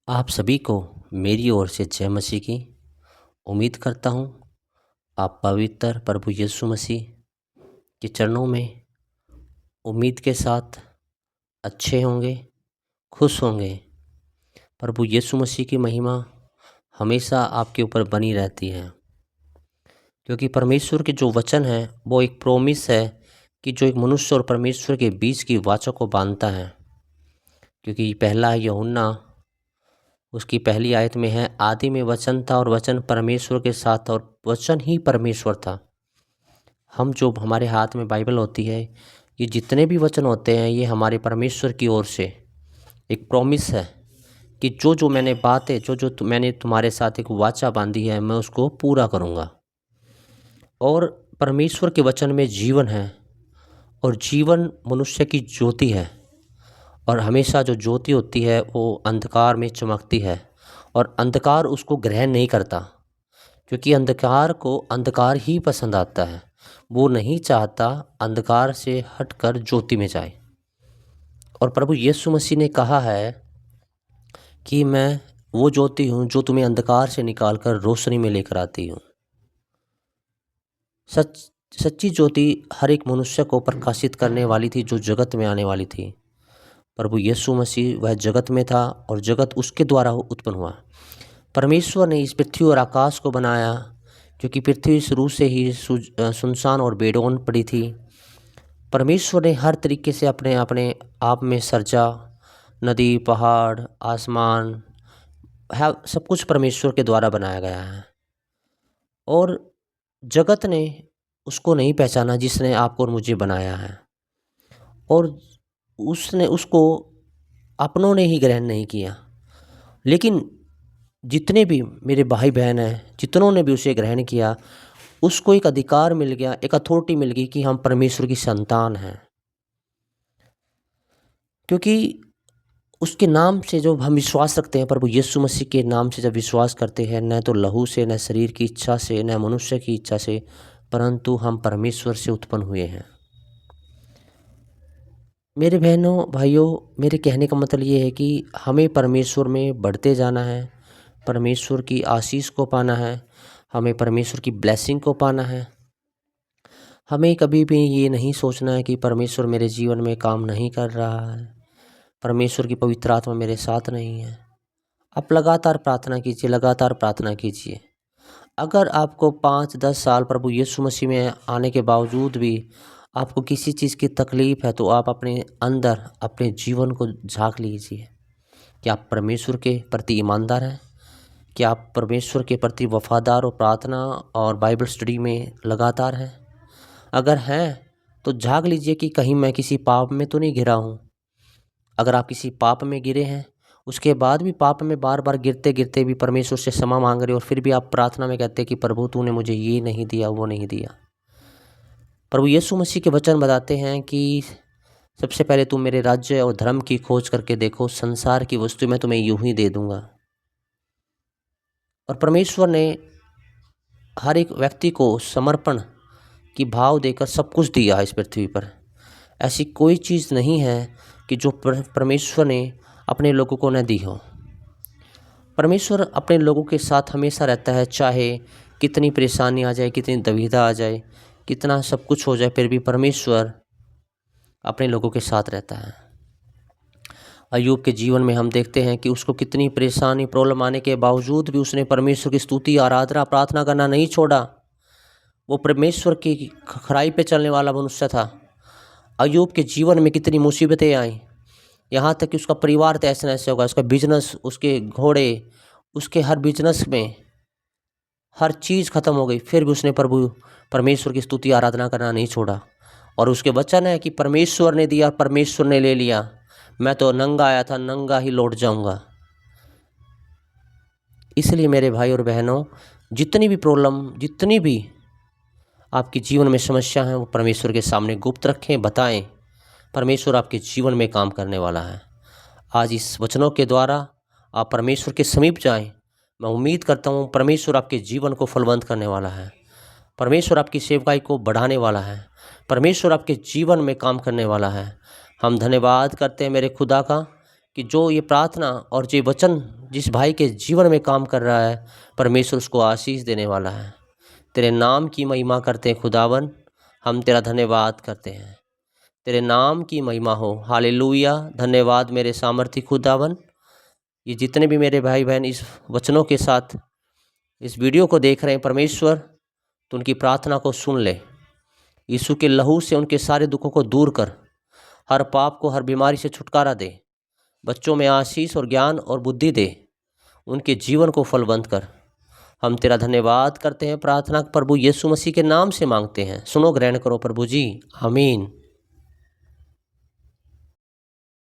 आप सभी को मेरी ओर से जय मसीह की। उम्मीद करता हूँ आप पवित्र प्रभु यीशु मसीह के चरणों में उम्मीद के साथ अच्छे होंगे, खुश होंगे। प्रभु यीशु मसीह की महिमा हमेशा आपके ऊपर बनी रहती है, क्योंकि परमेश्वर के जो वचन हैं वो एक प्रोमिस है कि जो एक मनुष्य और परमेश्वर के बीच की वाचा को बांधता है। क्योंकि पहला यूहन्ना उसकी पहली आयत में है, आदि में वचन था और वचन परमेश्वर के साथ था और वचन ही परमेश्वर था। हम जो हमारे हाथ में बाइबल होती है, ये जितने भी वचन होते हैं ये हमारे परमेश्वर की ओर से एक प्रॉमिस है कि जो जो मैंने बातें मैंने तुम्हारे साथ एक वाचा बांधी है, मैं उसको पूरा करूँगा। और परमेश्वर के वचन में जीवन है और जीवन मनुष्य की ज्योति है। और हमेशा जो ज्योति होती है वो अंधकार में चमकती है और अंधकार उसको ग्रहण नहीं करता, क्योंकि अंधकार को अंधकार ही पसंद आता है। वो नहीं चाहता अंधकार से हटकर ज्योति में जाए। और प्रभु यीशु मसीह ने कहा है कि मैं वो ज्योति हूँ जो तुम्हें अंधकार से निकालकर रोशनी में लेकर आती हूँ। सच्ची ज्योति हर एक मनुष्य को प्रकाशित करने वाली थी, जो जगत में आने वाली थी। प्रभु यीशु मसीह वह जगत में था और जगत उसके द्वारा उत्पन्न हुआ। परमेश्वर ने इस पृथ्वी और आकाश को बनाया, क्योंकि पृथ्वी शुरू से ही सुनसान और बेडौन पड़ी थी। परमेश्वर ने हर तरीके से अपने अपने आप में सर्जा। नदी, पहाड़, आसमान है, सब कुछ परमेश्वर के द्वारा बनाया गया है। और जगत ने उसको नहीं पहचाना जिसने आपको और मुझे बनाया है, और उसको अपनों ने ही ग्रहण नहीं किया। लेकिन जितने भी मेरे भाई बहन हैं, जितनों ने भी उसे ग्रहण किया, उसको एक अधिकार मिल गया, एक अथॉरिटी मिल गई कि हम परमेश्वर की संतान हैं। क्योंकि उसके नाम से जो हम विश्वास रखते हैं, प्रभु यीशु मसीह के नाम से जब विश्वास करते हैं, न तो लहू से, न शरीर की इच्छा से, न मनुष्य की इच्छा से, परंतु हम परमेश्वर से उत्पन्न हुए हैं। मेरे बहनों भाइयों, मेरे कहने का मतलब ये है कि हमें परमेश्वर में बढ़ते जाना है, परमेश्वर की आशीष को पाना है, हमें परमेश्वर की ब्लेसिंग को पाना है। हमें कभी भी ये नहीं सोचना है कि परमेश्वर मेरे जीवन में काम नहीं कर रहा है, परमेश्वर की पवित्र आत्मा मेरे साथ नहीं है। आप लगातार प्रार्थना कीजिए, लगातार प्रार्थना कीजिए। अगर आपको 5-10 साल प्रभु यीशु मसीह में आने के बावजूद भी आपको किसी चीज़ की तकलीफ़ है, तो आप अपने अंदर अपने जीवन को झांक लीजिए। क्या आप परमेश्वर के प्रति ईमानदार हैं? क्या आप परमेश्वर के प्रति वफादार और प्रार्थना और बाइबल स्टडी में लगातार हैं? अगर हैं तो झांक लीजिए कि कहीं मैं किसी पाप में तो नहीं गिरा हूँ। अगर आप किसी पाप में गिरे हैं, उसके बाद भी पाप में बार बार गिरते गिरते भी परमेश्वर से क्षमा मांग रहे हो, और फिर भी आप प्रार्थना में कहते हैं कि प्रभु तूने मुझे ये नहीं दिया, वो नहीं दिया। प्रभु यीशु मसीह के वचन बताते हैं कि सबसे पहले तुम मेरे राज्य और धर्म की खोज करके देखो, संसार की वस्तु मैं तुम्हें यूं ही दे दूंगा। और परमेश्वर ने हर एक व्यक्ति को समर्पण की भाव देकर सब कुछ दिया है इस पृथ्वी पर। ऐसी कोई चीज़ नहीं है कि जो परमेश्वर ने अपने लोगों को न दी हो। परमेश्वर अपने लोगों के साथ हमेशा रहता है, चाहे कितनी परेशानी आ जाए, कितनी दुविधा आ जाए, कितना सब कुछ हो जाए, फिर भी परमेश्वर अपने लोगों के साथ रहता है। अय्यूब के जीवन में हम देखते हैं कि उसको कितनी परेशानी, प्रॉब्लम आने के बावजूद भी उसने परमेश्वर की स्तुति, आराधना, प्रार्थना करना नहीं छोड़ा। वो परमेश्वर की खराई पे चलने वाला मनुष्य था। अय्यूब के जीवन में कितनी मुसीबतें आई, यहाँ तक कि उसका परिवार तहस नहस हो गया, उसका बिजनेस, उसके घोड़े, उसके हर बिजनेस में हर चीज़ खत्म हो गई, फिर भी उसने परमेश्वर की स्तुति आराधना करना नहीं छोड़ा। और उसके वचन है कि परमेश्वर ने दिया, परमेश्वर ने ले लिया, मैं तो नंगा आया था, नंगा ही लौट जाऊंगा। इसलिए मेरे भाई और बहनों, जितनी भी प्रॉब्लम, जितनी भी आपके जीवन में समस्या है, वो परमेश्वर के सामने गुप्त रखें, बताएं। परमेश्वर आपके जीवन में काम करने वाला है। आज इस वचनों के द्वारा आप परमेश्वर के समीप जाएं। मैं उम्मीद करता हूँ परमेश्वर आपके जीवन को फलवंत करने वाला है, परमेश्वर आपकी सेवकाई को बढ़ाने वाला है, परमेश्वर आपके जीवन में काम करने वाला है। हम धन्यवाद करते हैं मेरे खुदा का कि जो ये प्रार्थना और जो वचन जिस भाई के जीवन में काम कर रहा है, परमेश्वर उसको आशीष देने वाला है। तेरे नाम की महिमा करते हैं खुदावन, हम तेरा धन्यवाद करते हैं। तेरे नाम की महिमा हो। हालेलुया। धन्यवाद मेरे सामर्थी खुदावन। ये जितने भी मेरे भाई बहन इस वचनों के साथ इस वीडियो को देख रहे हैं परमेश्वर, तो उनकी प्रार्थना को सुन ले। यीशु के लहू से उनके सारे दुखों को दूर कर, हर पाप को, हर बीमारी से छुटकारा दे, बच्चों में आशीष और ज्ञान और बुद्धि दे, उनके जीवन को फलवंत कर। हम तेरा धन्यवाद करते हैं। प्रार्थना प्रभु यीशु मसीह के नाम से मांगते हैं, सुनो, ग्रहण करो प्रभु जी, आमीन।